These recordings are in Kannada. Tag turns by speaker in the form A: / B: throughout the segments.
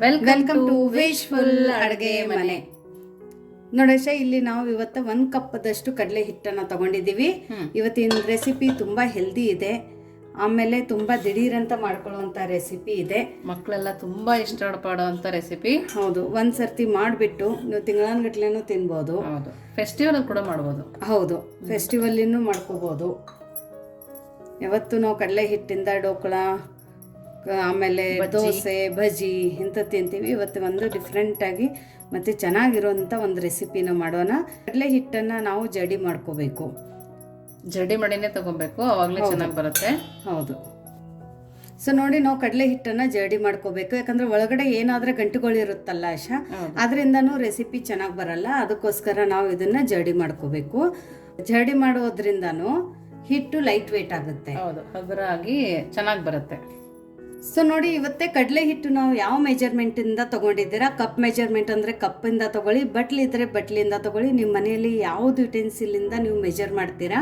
A: ವೆಲ್ಕಮ್ ಟು ವಿಶ್ಫುಲ್ ಅಡುಗೆ ಮನೆ. ನೋಡೇಶ, ಇಲ್ಲಿ ನಾವು ಇವತ್ತು 1 ಕಪ್ದಷ್ಟು ಕಡಲೆ ಹಿಟ್ಟನ್ನು ತಗೊಂಡಿದ್ದೀವಿ. ಇವತ್ತಿನ ರೆಸಿಪಿ ತುಂಬಾ ಹೆಲ್ದಿ ಇದೆ, ಆಮೇಲೆ ತುಂಬಾ ದಿಢೀರಂತ ಮಾಡ್ಕೊಳ್ಳುವಂತ ರೆಸಿಪಿ ಇದೆ.
B: ಮಕ್ಕಳೆಲ್ಲ ತುಂಬಾ ಇಷ್ಟಪಡುವಂತ ರೆಸಿಪಿ.
A: ಹೌದು, ಒಂದ್ಸರ್ತಿ ಮಾಡಿಬಿಟ್ಟು ನೀವು ತಿಂಗಳಾನ್ಗಟ್ಲೆನೂ ತಿನ್ಬೋದು.
B: ಹೌದು, ಫೆಸ್ಟಿವಲ್ ಕೂಡ ಮಾಡ್ಬೋದು.
A: ಹೌದು, ಫೆಸ್ಟಿವಲ್ ಮಾಡ್ಕೋಬಹುದು. ಯಾವತ್ತು ನಾವು ಕಡಲೆ ಹಿಟ್ಟಿಂದ ಡೋಕ್ಳ, ಆಮೇಲೆ ದೋಸೆ, ಬಜ್ಜಿ ಇಂಥ ತಿಂತೀವಿ. ಇವತ್ತು ಒಂದು ಡಿಫ್ರೆಂಟಾಗಿ ಮತ್ತು ಚೆನ್ನಾಗಿರೋಂಥ ಒಂದು ರೆಸಿಪಿನ ಮಾಡೋಣ. ಕಡಲೆ ಹಿಟ್ಟನ್ನು ನಾವು ಜಡಿ ಮಾಡ್ಕೋಬೇಕು.
B: ಜಡಿ ಮಾಡಿನೇ ತಗೋಬೇಕು, ಅವಾಗಲೇ ಚೆನ್ನಾಗಿ ಬರುತ್ತೆ.
A: ಹೌದು. ಸೊ ನೋಡಿ, ನಾವು ಕಡಲೆ ಹಿಟ್ಟನ್ನು ಜಡಿ ಮಾಡ್ಕೋಬೇಕು. ಯಾಕಂದರೆ ಒಳಗಡೆ ಏನಾದರೂ ಗಂಟುಗಳಿರುತ್ತಲ್ಲ ಆಶಾ, ಅದರಿಂದನೂ ರೆಸಿಪಿ ಚೆನ್ನಾಗಿ ಬರಲ್ಲ. ಅದಕ್ಕೋಸ್ಕರ ನಾವು ಇದನ್ನು ಜಡಿ ಮಾಡ್ಕೋಬೇಕು. ಜಡಿ ಮಾಡೋದ್ರಿಂದನೂ ಹಿಟ್ಟು ಲೈಟ್ ವೇಟ್ ಆಗುತ್ತೆ.
B: ಹೌದು, ಹಗುರ ಆಗಿ ಚೆನ್ನಾಗಿ ಬರುತ್ತೆ.
A: ಸೊ ನೋಡಿ, ಇವತ್ತೇ ಕಡಲೆ ಹಿಟ್ಟು ನಾವು ಯಾವ ಮೆಜರ್ಮೆಂಟಿಂದ ತೊಗೊಂಡಿದ್ದೀರಾ, ಕಪ್ ಮೆಜರ್ಮೆಂಟ್ ಅಂದರೆ ಕಪ್ಪಿಂದ ತೊಗೊಳ್ಳಿ, ಬಟ್ಲಿದ್ರೆ ಬಟ್ಲಿಂದ ತೊಗೊಳ್ಳಿ. ನಿಮ್ಮ ಮನೆಯಲ್ಲಿ ಯಾವುದು ಯುಟೆನ್ಸಿಲಿಂದ ನೀವು ಮೆಜರ್ ಮಾಡ್ತೀರಾ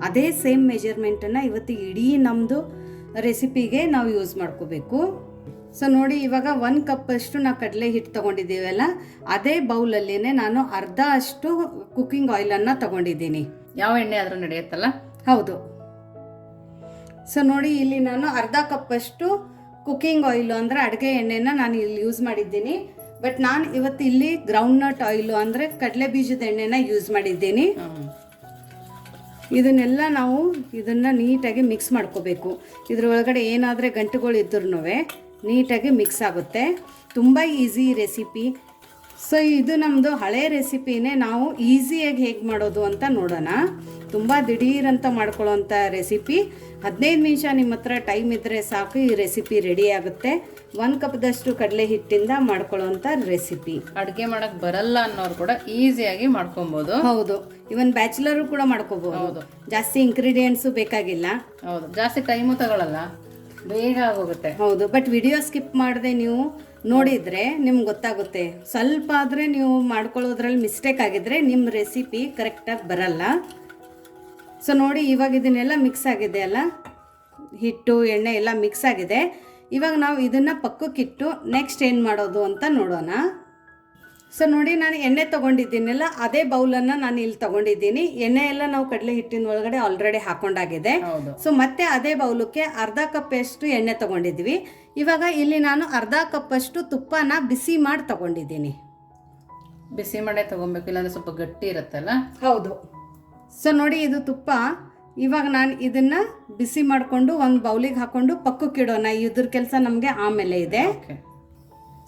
A: ಅದೇ ಸೇಮ್ ಮೆಜರ್ಮೆಂಟನ್ನು ಇವತ್ತು ಇಡೀ ನಮ್ಮದು ರೆಸಿಪಿಗೆ ನಾವು ಯೂಸ್ ಮಾಡ್ಕೋಬೇಕು. ಸೊ ನೋಡಿ, ಇವಾಗ 1 ಕಪ್ಪಷ್ಟು ನಾವು ಕಡಲೆ ಹಿಟ್ಟು ತೊಗೊಂಡಿದ್ದೀವಲ್ಲ, ಅದೇ ಬೌಲಲ್ಲಿನೇ ನಾನು ಅರ್ಧ ಅಷ್ಟು ಕುಕ್ಕಿಂಗ್ ಆಯಿಲನ್ನು ತೊಗೊಂಡಿದ್ದೀನಿ.
B: ಯಾವ ಎಣ್ಣೆ ಆದರೂ ನಡೆಯುತ್ತಲ್ಲ?
A: ಹೌದು. ಸೊ ನೋಡಿ, ಇಲ್ಲಿ ನಾನು ಅರ್ಧ ಕಪ್ಪಷ್ಟು ಕುಕ್ಕಿಂಗ್ ಆಯಿಲು ಅಂದರೆ ಅಡುಗೆ ಎಣ್ಣೆನ ನಾನು ಇಲ್ಲಿ ಯೂಸ್ ಮಾಡಿದ್ದೀನಿ. ಬಟ್ ನಾನು ಇವತ್ತು ಇಲ್ಲಿ ಗ್ರೌಂಡ್ನಟ್ ಆಯಿಲು ಅಂದರೆ ಕಡಲೆ ಬೀಜದ ಎಣ್ಣೆನ ಯೂಸ್ ಮಾಡಿದ್ದೀನಿ. ಇದನ್ನೆಲ್ಲ ನಾವು ಇದನ್ನು ನೀಟಾಗಿ ಮಿಕ್ಸ್ ಮಾಡ್ಕೋಬೇಕು. ಇದ್ರೊಳಗಡೆ ಏನಾದರೆ ಗಂಟುಗಳು ಇದ್ರೂ ನೀಟಾಗಿ ಮಿಕ್ಸ್ ಆಗುತ್ತೆ. ತುಂಬ ಈಸಿ ರೆಸಿಪಿ. ಸೊ ಇದು ನಮ್ಮದು ಹಳೆ ರೆಸಿಪಿನೇ. ನಾವು ಈಸಿಯಾಗಿ ಹೇಗೆ ಮಾಡೋದು ಅಂತ ನೋಡೋಣ. ತುಂಬ ದಿಢೀರಂತ ಮಾಡ್ಕೊಳ್ಳೋವಂಥ ರೆಸಿಪಿ. 15 ನಿಮಿಷ ನಿಮ್ಮ ಹತ್ರ ಟೈಮ್ ಇದ್ದರೆ ಸಾಕು, ಈ ರೆಸಿಪಿ ರೆಡಿ ಆಗುತ್ತೆ. 1 ಕಪ್ದಷ್ಟು ಕಡಲೆ ಹಿಟ್ಟಿಂದ ಮಾಡ್ಕೊಳ್ಳೋವಂಥ ರೆಸಿಪಿ.
B: ಅಡುಗೆ ಮಾಡೋಕ್ಕೆ ಬರಲ್ಲ ಅನ್ನೋರು ಕೂಡ ಈಸಿಯಾಗಿ ಮಾಡ್ಕೊಬೋದು.
A: ಹೌದು, ಇವನ್ ಬ್ಯಾಚುಲರು ಕೂಡ ಮಾಡ್ಕೋಬಹುದು. ಜಾಸ್ತಿ ಇಂಗ್ರೀಡಿಯೆಂಟ್ಸು ಬೇಕಾಗಿಲ್ಲ.
B: ಹೌದು, ಜಾಸ್ತಿ ಟೈಮು ತಗೊಳ್ಳಲ್ಲ, ಬೇಗ ಆಗೋಗುತ್ತೆ.
A: ಹೌದು, ಬಟ್ ವಿಡಿಯೋ ಸ್ಕಿಪ್ ಮಾಡದೆ ನೀವು ನೋಡಿದರೆ ನಿಮ್ಗೆ ಗೊತ್ತಾಗುತ್ತೆ. ಸ್ವಲ್ಪ ಆದರೆ ನೀವು ಮಾಡ್ಕೊಳ್ಳೋದ್ರಲ್ಲಿ ಮಿಸ್ಟೇಕ್ ಆಗಿದ್ರೆ ನಿಮ್ಮ ರೆಸಿಪಿ ಕರೆಕ್ಟಾಗಿ ಬರಲ್ಲ. ಸೊ ನೋಡಿ, ಇವಾಗ ಇದನ್ನೆಲ್ಲ ಮಿಕ್ಸ್ ಆಗಿದೆ ಅಲ್ಲ, ಹಿಟ್ಟು ಎಣ್ಣೆ ಎಲ್ಲ ಮಿಕ್ಸ್ ಆಗಿದೆ. ಇವಾಗ ನಾವು ಇದನ್ನು ಪಕ್ಕಕ್ಕಿಟ್ಟು ನೆಕ್ಸ್ಟ್ ಏನು ಮಾಡೋದು ಅಂತ ನೋಡೋಣ. ಸೊ ನೋಡಿ, ನಾನು ಎಣ್ಣೆ ತೊಗೊಂಡಿದ್ದೀನಲ್ಲ, ಅದೇ ಬೌಲನ್ನು ನಾನು ಇಲ್ಲಿ ತೊಗೊಂಡಿದ್ದೀನಿ. ಎಣ್ಣೆ ಎಲ್ಲ ನಾವು ಕಡಲೆ ಹಿಟ್ಟಿನ ಒಳಗಡೆ ಆಲ್ರೆಡಿ ಹಾಕೊಂಡಾಗಿದೆ. ಸೊ ಮತ್ತೆ ಅದೇ ಬೌಲಕ್ಕೆ ಅರ್ಧ ಕಪ್ಪಷ್ಟು ಎಣ್ಣೆ ತೊಗೊಂಡಿದ್ವಿ. ಇವಾಗ ಇಲ್ಲಿ ನಾನು ಅರ್ಧ ಕಪ್ಪಷ್ಟು ತುಪ್ಪನ ಬಿಸಿ ಮಾಡಿ ತೊಗೊಂಡಿದ್ದೀನಿ.
B: ಬಿಸಿ ಮಾಡೇ ತೊಗೊಬೇಕು, ಇಲ್ಲಾಂದರೆ ಸ್ವಲ್ಪ ಗಟ್ಟಿ ಇರುತ್ತಲ್ಲ.
A: ಹೌದು. ಸೊ ನೋಡಿ, ಇದು ತುಪ್ಪ. ಇವಾಗ ನಾನು ಇದನ್ನು ಬಿಸಿ ಮಾಡಿಕೊಂಡು ಒಂದು ಬೌಲಿಗೆ ಹಾಕ್ಕೊಂಡು ಪಕ್ಕಕ್ಕಿಡೋಣ. ಇದ್ರ ಕೆಲಸ ನಮಗೆ ಆಮೇಲೆ ಇದೆ.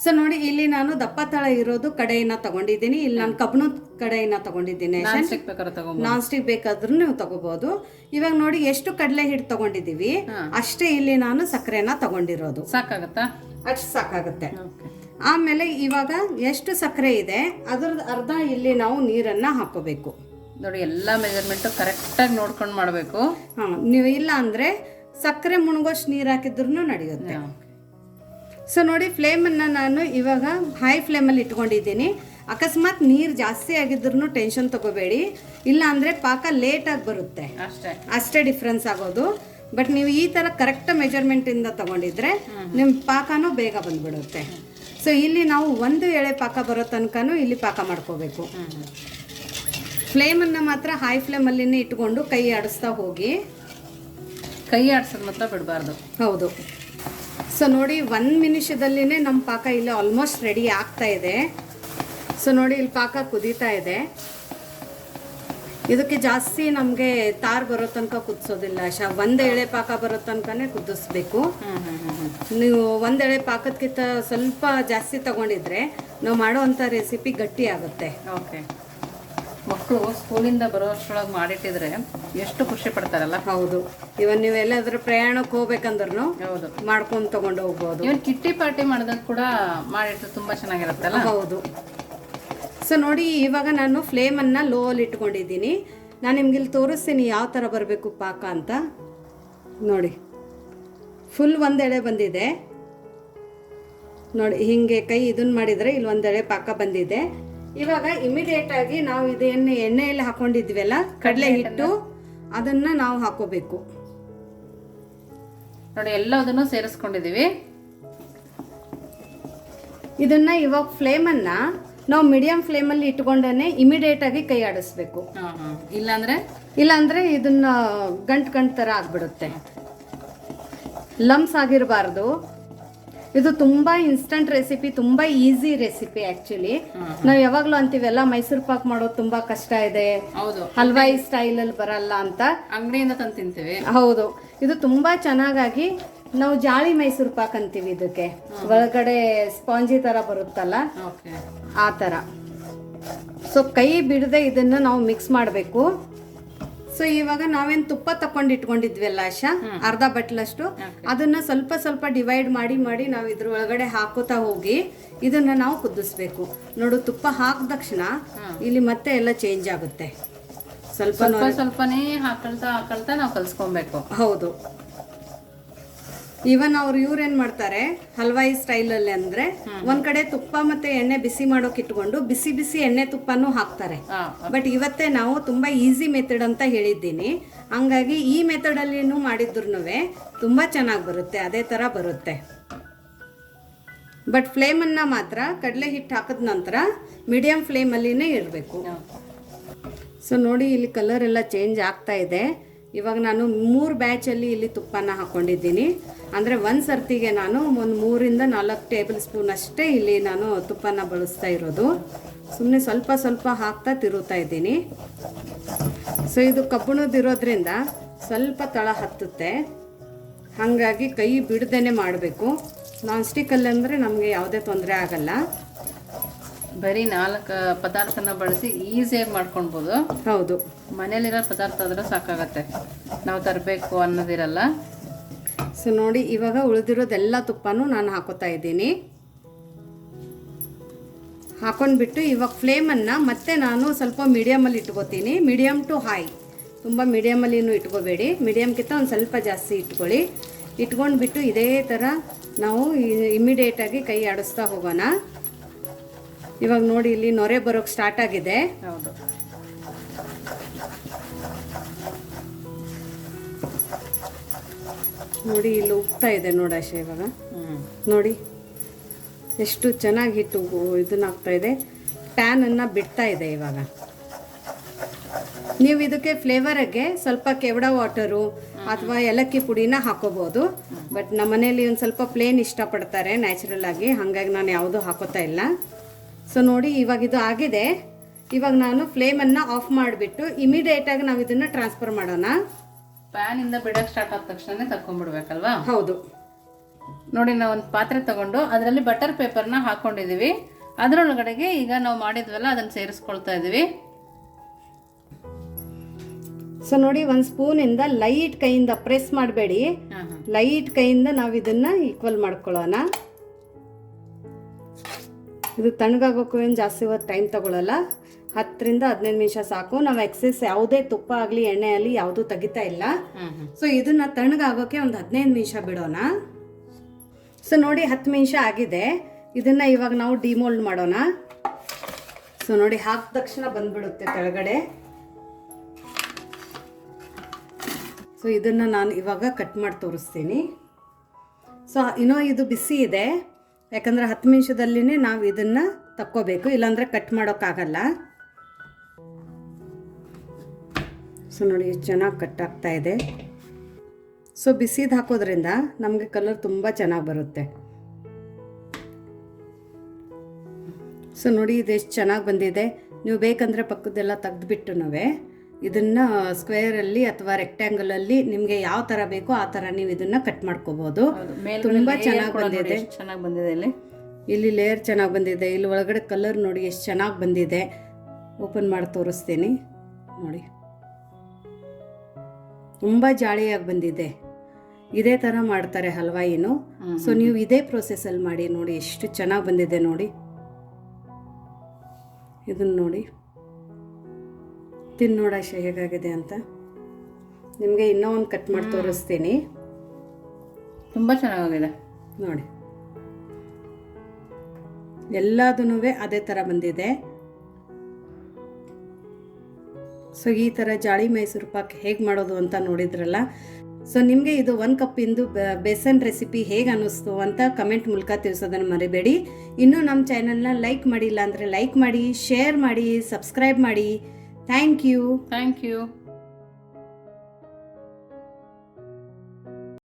A: ಸೊ ನೋಡಿ, ಇಲ್ಲಿ ನಾನು ದಪ್ಪ ತಳ ಇರೋದು ಕಡೆಯನ್ನು ತಗೊಂಡಿದ್ದೀನಿ. ಇಲ್ಲಿ ನಾನು ಕಬ್ಬಿಣದ ಕಡೆಯನ್ನು ತಗೊಂಡಿದ್ದೀನಿ. ನಾನ್ ಸ್ಟಿಕ್ ಬೇಕಾದ್ರೂ ನೀವು ತಗೋಬಹುದು. ಇವಾಗ ನೋಡಿ, ಎಷ್ಟು ಕಡಲೆ ಹಿಟ್ಟು ತಗೊಂಡಿದ್ದೀವಿ ಅಷ್ಟೇ ಇಲ್ಲಿ ನಾನು ಸಕ್ಕರೆನ ತಗೊಂಡಿರೋದು.
B: ಸಾಕಾಗತ್ತಾ?
A: ಅಷ್ಟು ಸಾಕಾಗುತ್ತೆ. ಆಮೇಲೆ ಇವಾಗ ಎಷ್ಟು ಸಕ್ಕರೆ ಇದೆ ಅದ್ರದ್ದು ಅರ್ಧ ಇಲ್ಲಿ ನಾವು ನೀರನ್ನು ಹಾಕೋಬೇಕು.
B: ನೋಡಿ, ಎಲ್ಲ ಮೆಜರ್ಮೆಂಟು ಕರೆಕ್ಟಾಗಿ ನೋಡ್ಕೊಂಡು ಮಾಡಬೇಕು.
A: ನೀವು ಇಲ್ಲ ಅಂದರೆ ಸಕ್ಕರೆ ಮುಣಗೋಷ್ಟು ನೀರು ಹಾಕಿದ್ರೂ ನಡೆಯುತ್ತೆ. ಸೊ ನೋಡಿ, ಫ್ಲೇಮನ್ನು ನಾನು ಇವಾಗ ಹೈ ಫ್ಲೇಮಲ್ಲಿ ಇಟ್ಕೊಂಡಿದ್ದೀನಿ. ಅಕಸ್ಮಾತ್ ನೀರು ಜಾಸ್ತಿ ಆಗಿದ್ರೂ ಟೆನ್ಷನ್ ತಗೋಬೇಡಿ, ಇಲ್ಲ ಅಂದರೆ ಪಾಕ ಲೇಟಾಗಿ ಬರುತ್ತೆ, ಅಷ್ಟೇ ಡಿಫ್ರೆನ್ಸ್ ಆಗೋದು. ಬಟ್ ನೀವು ಈ ಥರ ಕರೆಕ್ಟ್ ಮೆಜರ್ಮೆಂಟಿಂದ ತಗೊಂಡಿದ್ರೆ ನಿಮ್ಮ ಪಾಕನೂ ಬೇಗ ಬಂದ್ಬಿಡುತ್ತೆ. ಸೊ ಇಲ್ಲಿ ನಾವು 1 ಎಳೆ ಪಾಕ ಬರೋ ತನಕನೂ ಇಲ್ಲಿ ಪಾಕ ಮಾಡ್ಕೋಬೇಕು. ಫ್ಲೇಮನ್ನು ಮಾತ್ರ ಹೈ ಫ್ಲೇಮಲ್ಲಿನೇ ಇಟ್ಕೊಂಡು ಕೈ ಆಡಿಸ್ತಾ ಹೋಗಿ.
B: ಕೈ ಆಡಿಸೋದು ಮಾತ್ರ ಬಿಡಬಾರ್ದು.
A: ಹೌದು. ಸೊ ನೋಡಿ, 1 ನಿಮಿಷದಲ್ಲಿನೇ ನಮ್ಮ ಪಾಕ ಇಲ್ಲಿ ಆಲ್ಮೋಸ್ಟ್ ರೆಡಿ ಆಗ್ತಾ ಇದೆ. ಸೊ ನೋಡಿ, ಇಲ್ಲಿ ಪಾಕ ಕುದೀತಾ ಇದೆ. ಇದಕ್ಕೆ ಜಾಸ್ತಿ ನಮಗೆ ತಾರ್ ಬರೋ ತನಕ ಕುದಿಸೋದಿಲ್ಲ ಆಶಾ. 1 ಎಳೆ ಪಾಕ ಬರೋ ತನಕನೇ ಕುದಿಸ್ಬೇಕು. ನೀವು 1 ಎಳೆ ಪಾಕಕ್ಕಿಂತ ಸ್ವಲ್ಪ ಜಾಸ್ತಿ ತಗೊಂಡಿದ್ರೆ ನಾವು ಮಾಡೋವಂಥ ರೆಸಿಪಿ ಗಟ್ಟಿ ಆಗುತ್ತೆ.
B: ಓಕೆ, ಮಕ್ಕಳು ಸ್ಕೂಲಿಂದ ಬರೋ ಅಷ್ಟರೊಳಗೆ ಮಾಡಿಟ್ಟಿದ್ರೆ ಎಷ್ಟು ಖುಷಿ ಪಡ್ತಾರಲ್ಲ.
A: ಹೌದು. ಇವನ್ ನೀವು ಎಲ್ಲಾದ್ರೂ ಪ್ರಯಾಣಕ್ಕೆ ಹೋಗ್ಬೇಕಂದ್ರೂ
B: ಹೌದು
A: ಮಾಡ್ಕೊಂಡು ತಗೊಂಡು ಹೋಗ್ಬೋದು.
B: ಇವನ್ ಕಿಟ್ಟಿ ಪಾರ್ಟಿ ಮಾಡಿದಾಗ ಕೂಡ ಮಾಡಿಟ್ಟು ತುಂಬ ಚೆನ್ನಾಗಿರುತ್ತಲ್ಲ.
A: ಹೌದು. ಸೊ ನೋಡಿ, ಇವಾಗ ನಾನು ಫ್ಲೇಮನ್ನು ಲೋ ಅಲ್ಲಿ ಇಟ್ಕೊಂಡಿದ್ದೀನಿ. ನಾನು ನಿಮ್ಗೆ ಇಲ್ಲಿ ತೋರಿಸ್ತೀನಿ ಯಾವ ಥರ ಬರಬೇಕು ಪಾಕ ಅಂತ. ನೋಡಿ, ಫುಲ್ 1 ಎಳೆ ಬಂದಿದೆ. ನೋಡಿ, ಹೀಗೆ ಕೈ ಇದನ್ನು ಮಾಡಿದರೆ ಇಲ್ಲಿ 1 ಎಳೆ ಪಾಕ ಬಂದಿದೆ. ಇವಾಗ ಇಮಿಡಿಯೇಟ್ ಆಗಿ ನಾವು ಇದೇನು ಎಣ್ಣೆಯಲ್ಲಿ ಹಾಕೊಂಡಿದ್ವಲ್ಲ ಕಡಲೆ ಹಿಟ್ಟು, ಅದನ್ನು ನಾವು ಹಾಕೋಬೇಕು.
B: ನೋಡಿ, ಎಲ್ಲದನ್ನು ಸೇರಿಸ್ಕೊಂಡಿದ್ದೀವಿ.
A: ಇದನ್ನು ಇವಾಗ ಫ್ಲೇಮನ್ನು ನಾವು ಮೀಡಿಯಮ್ ಫ್ಲೇಮಲ್ಲಿ ಇಟ್ಕೊಂಡೇ ಇಮಿಡಿಯೇಟಾಗಿ ಕೈ ಆಡಿಸ್ಬೇಕು. ಇಲ್ಲಾಂದರೆ ಇದನ್ನು ಗಂಟು ಥರ ಆಗಿಬಿಡುತ್ತೆ, ಲಮ್ಸ್ ಆಗಿರಬಾರ್ದು. ಇದು ತುಂಬ ಇನ್ಸ್ಟಂಟ್ ರೆಸಿಪಿ, ತುಂಬ ಈಸಿ ರೆಸಿಪಿ. ಆ್ಯಕ್ಚುಲಿ ನಾವು ಯಾವಾಗಲೂ ಅಂತೀವೆಲ್ಲ ಮೈಸೂರು ಪಾಕ್ ಮಾಡೋದು ತುಂಬ ಕಷ್ಟ ಇದೆ, ಹಲ್ವಾಯಿ ಸ್ಟೈಲಲ್ಲಿ ಬರಲ್ಲ ಅಂತ,
B: ಅಂಗಡಿಯಿಂದ ತಂದು ತಿಂತೀವಿ.
A: ಹೌದು, ಇದು ತುಂಬ ಚೆನ್ನಾಗಾಗಿ ನಾವು ಜಾಳಿ ಮೈಸೂರು ಪಾಕ್ ಅಂತೀವಿ. ಇದಕ್ಕೆ ಒಳಗಡೆ ಸ್ಪಾಂಜಿ ಥರ ಬರುತ್ತಲ್ಲ, ಆ ಥರ. ಸೊ ಕೈ ಬಿಡದೆ ಇದನ್ನು ನಾವು ಮಿಕ್ಸ್ ಮಾಡಬೇಕು. ಸೊ ಇವಾಗ ನಾವೇನು ತುಪ್ಪ ತಕೊಂಡು ಇಟ್ಕೊಂಡಿದ್ವಲ್ಲ ಆಶಾ, ಅರ್ಧ ಬಟ್ಲಷ್ಟು, ಅದನ್ನ ಸ್ವಲ್ಪ ಸ್ವಲ್ಪ ಡಿವೈಡ್ ಮಾಡಿ ಮಾಡಿ ನಾವು ಇದ್ರ ಒಳಗಡೆ ಹಾಕೋತಾ ಹೋಗಿ ಇದನ್ನ ನಾವು ಕುದಿಸ್ಬೇಕು. ನೋಡು, ತುಪ್ಪ ಹಾಕಿದ ತಕ್ಷಣ ಇಲ್ಲಿ ಮತ್ತೆ ಎಲ್ಲ ಚೇಂಜ್ ಆಗುತ್ತೆ.
B: ಸ್ವಲ್ಪನೇ ಹಾಕೊಳ್ತಾ ನಾವು ಕಲ್ಸ್ಕೊಬೇಕು.
A: ಹೌದು. ಇವನ್ ಇವ್ರೇನ್ ಮಾಡ್ತಾರೆ ಹಲ್ವಾಯಿ ಸ್ಟೈಲಲ್ಲಿ ಅಂದ್ರೆ ಒಂದ್ ಕಡೆ ತುಪ್ಪ ಮತ್ತೆ ಎಣ್ಣೆ ಬಿಸಿ ಮಾಡೋಕೆ ಇಟ್ಕೊಂಡು ಬಿಸಿ ಬಿಸಿ ಎಣ್ಣೆ ತುಪ್ಪನೂ ಹಾಕ್ತಾರೆ. ಬಟ್ ಇವತ್ತೇ ನಾವು ತುಂಬಾ ಈಸಿ ಮೆಥಡ್ ಅಂತ ಹೇಳಿದ್ದೀನಿ, ಹಂಗಾಗಿ ಈ ಮೆಥಡ್ ಅಲ್ಲಿನೂ ಮಾಡಿದ್ರು ತುಂಬಾ ಚೆನ್ನಾಗಿ ಬರುತ್ತೆ, ಅದೇ ತರ ಬರುತ್ತೆ. ಬಟ್ ಫ್ಲೇಮನ್ನ ಮಾತ್ರ ಕಡಲೆ ಹಿಟ್ಟು ಹಾಕಿದ ನಂತರ ಮೀಡಿಯಂ ಫ್ಲೇಮಲ್ಲಿನೇ ಇಡಬೇಕು. ಸೊ ನೋಡಿ, ಇಲ್ಲಿ ಕಲರ್ ಎಲ್ಲ ಚೇಂಜ್ ಆಗ್ತಾ ಇದೆ. ಇವಾಗ ನಾನು 3 ಬ್ಯಾಚಲ್ಲಿ ಇಲ್ಲಿ ತುಪ್ಪನ ಹಾಕ್ಕೊಂಡಿದ್ದೀನಿ. ಅಂದರೆ ಒಂದು ಸರ್ತಿಗೆ ನಾನು ಒಂದು 3 ಇಂದ 4 ಟೇಬಲ್ ಸ್ಪೂನ್ ಅಷ್ಟೇ ಇಲ್ಲಿ ನಾನು ತುಪ್ಪನ ಬಳಸ್ತಾ ಇರೋದು. ಸುಮ್ಮನೆ ಸ್ವಲ್ಪ ಸ್ವಲ್ಪ ಹಾಕ್ತಾ ತಿರುತ್ತಾ ಇದ್ದೀನಿ. ಸೊ ಇದು ಕಬ್ಬಣದಿರೋದ್ರಿಂದ ಸ್ವಲ್ಪ ತಳ ಹತ್ತುತ್ತೆ, ಹಾಗಾಗಿ ಕೈ ಬಿಡದೇನೆ ಮಾಡಬೇಕು. ನಾನ್ ಸ್ಟಿಕ್ಕಲ್ಲಿ ಅಂದರೆ ನಮಗೆ ಯಾವುದೇ ತೊಂದರೆ ಆಗಲ್ಲ.
B: ಬರೀ 4 ಪದಾರ್ಥನ ಬಳಸಿ ಈಸಿಯಾಗಿ ಮಾಡ್ಕೊಳ್ಬೋದು.
A: ಹೌದು,
B: ಮನೇಲಿರೋ ಪದಾರ್ಥ ಆದ್ರೆ ಸಾಕಾಗತ್ತೆ, ನಾವು ತರಬೇಕು ಅನ್ನೋದಿರಲ್ಲ.
A: ಸೊ ನೋಡಿ, ಇವಾಗ ಉಳಿದಿರೋದೆಲ್ಲ ತುಪ್ಪನೂ ನಾನು ಹಾಕೋತಾ ಇದ್ದೀನಿ. ಹಾಕೊಂಡ್ಬಿಟ್ಟು ಇವಾಗ ಫ್ಲೇಮನ್ನು ಮತ್ತೆ ನಾನು ಸ್ವಲ್ಪ ಮೀಡಿಯಮಲ್ಲಿ ಇಟ್ಕೋತೀನಿ. ಮೀಡಿಯಮ್ ಟು ಹೈ, ತುಂಬ ಮೀಡಿಯಮಲ್ಲಿನೂ ಇಟ್ಕೋಬೇಡಿ, ಮೀಡಿಯಮ್ಗಿಂತ ಒಂದು ಸ್ವಲ್ಪ ಜಾಸ್ತಿ ಇಟ್ಕೊಳ್ಳಿ. ಇಟ್ಕೊಂಡ್ಬಿಟ್ಟು ಇದೇ ಥರ ನಾವು ಇಮಿಡಿಯೇಟಾಗಿ ಕೈ ಆಡಿಸ್ತಾ ಹೋಗೋಣ. ಇವಾಗ ನೋಡಿ, ಇಲ್ಲಿ ನೊರೆ ಬರೋಕ್ಕೆ ಸ್ಟಾರ್ಟ್ ಆಗಿದೆ.
B: ಹೌದು,
A: ನೋಡಿ ಇಲ್ಲಿ ಉಪ್ತಾ ಇದೆ ನೋಡಾಶ. ಇವಾಗ ನೋಡಿ ಎಷ್ಟು ಚೆನ್ನಾಗಿ ಹಿಟ್ಟು ಇದನ್ನ ಆಗ್ತಾ ಇದೆ, ಪ್ಯಾನನ್ನು ಬಿಡ್ತಾ ಇದೆ. ಇವಾಗ ನೀವು ಇದಕ್ಕೆ ಫ್ಲೇವರಿಗೆ ಸ್ವಲ್ಪ ಕೆವಡ ವಾಟರು ಅಥವಾ ಏಲಕ್ಕಿ ಪುಡಿನ ಹಾಕೋಬಹುದು. ಬಟ್ ನಮ್ಮ ಮನೇಲಿ ಒಂದು ಸ್ವಲ್ಪ ಪ್ಲೇನ್ ಇಷ್ಟಪಡ್ತಾರೆ ನ್ಯಾಚುರಲ್ ಆಗಿ, ಹಾಗಾಗಿ ನಾನು ಯಾವುದೂ ಹಾಕೋತಾ ಇಲ್ಲ. ಸೊ ನೋಡಿ, ಇವಾಗ ಇದು ಆಗಿದೆ. ಇವಾಗ ನಾನು ಫ್ಲೇಮನ್ನು ಆಫ್ ಮಾಡಿಬಿಟ್ಟು ಇಮಿಡಿಯೇಟಾಗಿ ನಾವು ಇದನ್ನು ಟ್ರಾನ್ಸ್ಫರ್ ಮಾಡೋಣ.
B: ಪ್ಯಾನಿಂದ ಬಿಡಕ್ಕೆ ಸ್ಟಾರ್ಟ್ ಆದ ತಕ್ಷಣ ತಗೊಂಡ್ಬಿಡ್ಬೇಕಲ್ವಾ?
A: ಹೌದು.
B: ನೋಡಿ, ನಾವು ಒಂದು ಪಾತ್ರೆ ತಗೊಂಡು ಅದರಲ್ಲಿ ಬಟರ್ ಪೇಪರ್ನ ಹಾಕೊಂಡಿದ್ದೀವಿ. ಅದರೊಳಗಡೆಗೆ ಈಗ ನಾವು ಮಾಡಿದ್ವಲ್ಲ ಅದನ್ನು ಸೇರಿಸ್ಕೊಳ್ತಾ ಇದ್ದೀವಿ.
A: ಸೊ ನೋಡಿ, 1 ಸ್ಪೂನಿಂದ ಲೈಟ್ ಕೈಯಿಂದ ಪ್ರೆಸ್ ಮಾಡಬೇಡಿ, ಲೈಟ್ ಕೈಯಿಂದ ನಾವು ಇದನ್ನು ಈಕ್ವಲ್ ಮಾಡ್ಕೊಳ್ಳೋಣ. ಇದು ತಣ್ಣಗಾಗೋಕ್ಕೂ ಏನು ಜಾಸ್ತಿ ಹೊತ್ತು ಟೈಮ್ ತಗೊಳ್ಳಲ್ಲ, 10 ರಿಂದ 15 ನಿಮಿಷ ಸಾಕು. ನಾವು ಎಕ್ಸೆಸ್ ಯಾವುದೇ ತುಪ್ಪ ಆಗಲಿ ಎಣ್ಣೆ ಆಗಲಿ ಯಾವುದೂ ತೆಗಿತಾ ಇಲ್ಲ. ಸೊ ಇದನ್ನು ತಣ್ಣಗಾಗೋಕ್ಕೆ ಒಂದು 15 ನಿಮಿಷ ಬಿಡೋಣ. ಸೊ ನೋಡಿ, 10 ನಿಮಿಷ ಆಗಿದೆ. ಇದನ್ನು ಇವಾಗ ನಾವು ಡಿಮೋಲ್ಡ್ ಮಾಡೋಣ. ಸೊ ನೋಡಿ, ಹಾಕಿದ ತಕ್ಷಣ ಬಂದ್ಬಿಡುತ್ತೆ ಕೆಳಗಡೆ. ಸೊ ಇದನ್ನು ನಾನು ಇವಾಗ ಕಟ್ ಮಾಡಿ ತೋರಿಸ್ತೀನಿ. ಸೊ ಇನ್ನೂ ಇದು ಬಿಸಿ ಇದೆ, ಯಾಕಂದರೆ 10 ನಿಮಿಷದಲ್ಲಿನೇ ನಾವು ಇದನ್ನು ತಕ್ಕೋಬೇಕು, ಇಲ್ಲಾಂದರೆ ಕಟ್ ಮಾಡೋಕ್ಕಾಗಲ್ಲ. ಸೊ ನೋಡಿ, ಎಷ್ಟು ಚೆನ್ನಾಗಿ ಕಟ್ ಆಗ್ತಾ ಇದೆ. ಸೊ ಬಿಸಿದು ಹಾಕೋದ್ರಿಂದ ನಮಗೆ ಕಲರ್ ತುಂಬ ಚೆನ್ನಾಗಿ ಬರುತ್ತೆ. ಸೊ ನೋಡಿ, ಇದು ಎಷ್ಟು ಚೆನ್ನಾಗಿ ಬಂದಿದೆ. ನೀವು ಬೇಕಂದರೆ ಪಕ್ಕದೆಲ್ಲ ತೆಗೆದುಬಿಟ್ಟು ಇದನ್ನು ಸ್ಕ್ವೇರಲ್ಲಿ ಅಥವಾ ರೆಕ್ಟ್ಯಾಂಗಲಲ್ಲಿ ನಿಮಗೆ ಯಾವ ಥರ ಬೇಕೋ ಆ ಥರ ನೀವು ಇದನ್ನು ಕಟ್ ಮಾಡ್ಕೋಬೋದು. ತುಂಬ ಚೆನ್ನಾಗಿ ಬಂದಿದೆ.
B: ಚೆನ್ನಾಗಿ ಬಂದಿದೆ.
A: ಇಲ್ಲಿ ಲೇಯರ್ ಚೆನ್ನಾಗಿ ಬಂದಿದೆ. ಇಲ್ಲಿ ಒಳಗಡೆ ಕಲರ್ ನೋಡಿ ಎಷ್ಟು ಚೆನ್ನಾಗಿ ಬಂದಿದೆ. ಓಪನ್ ಮಾಡಿ ತೋರಿಸ್ತೀನಿ ನೋಡಿ, ತುಂಬ ಜಾಳಿಯಾಗಿ ಬಂದಿದೆ. ಇದೇ ಥರ ಮಾಡ್ತಾರೆ ಹಲ್ವಾಯಿನು. ಸೊ ನೀವು ಇದೇ ಪ್ರೊಸೆಸಲ್ಲಿ ಮಾಡಿ ನೋಡಿ, ಎಷ್ಟು ಚೆನ್ನಾಗಿ ಬಂದಿದೆ ನೋಡಿ. ಇದನ್ನು ನೋಡಿ, ತಿನ್ನು ನೋಡಾಶ ಹೇಗಾಗಿದೆ ಅಂತ. ನಿಮಗೆ ಇನ್ನೂ ಒಂದು ಕಟ್ ಮಾಡಿ ತೋರಿಸ್ತೀನಿ.
B: ತುಂಬ ಚೆನ್ನಾಗಿದೆ
A: ನೋಡಿ, ಎಲ್ಲದೂ ಅದೇ ಥರ ಬಂದಿದೆ. ಸೊ ಈ ಥರ ಜಾಳಿ ಮೈಸೂರು ಪಾಕ್ ಹೇಗೆ ಮಾಡೋದು ಅಂತ ನೋಡಿದ್ರಲ್ಲ, ಸೊ ನಿಮಗೆ ಇದು 1 ಕಪ್ಪಿಂದು ಬೇಸನ್ ರೆಸಿಪಿ ಹೇಗೆ ಅನ್ನಿಸ್ತು ಅಂತ ಕಮೆಂಟ್ ಮೂಲಕ ತಿಳಿಸೋದನ್ನು ಮರಿಬೇಡಿ. ಇನ್ನೂ ನಮ್ಮ ಚಾನಲ್ನ ಲೈಕ್ ಮಾಡಿಲ್ಲ ಅಂದರೆ ಲೈಕ್ ಮಾಡಿ, ಶೇರ್ ಮಾಡಿ, ಸಬ್ಸ್ಕ್ರೈಬ್ ಮಾಡಿ. Thank you.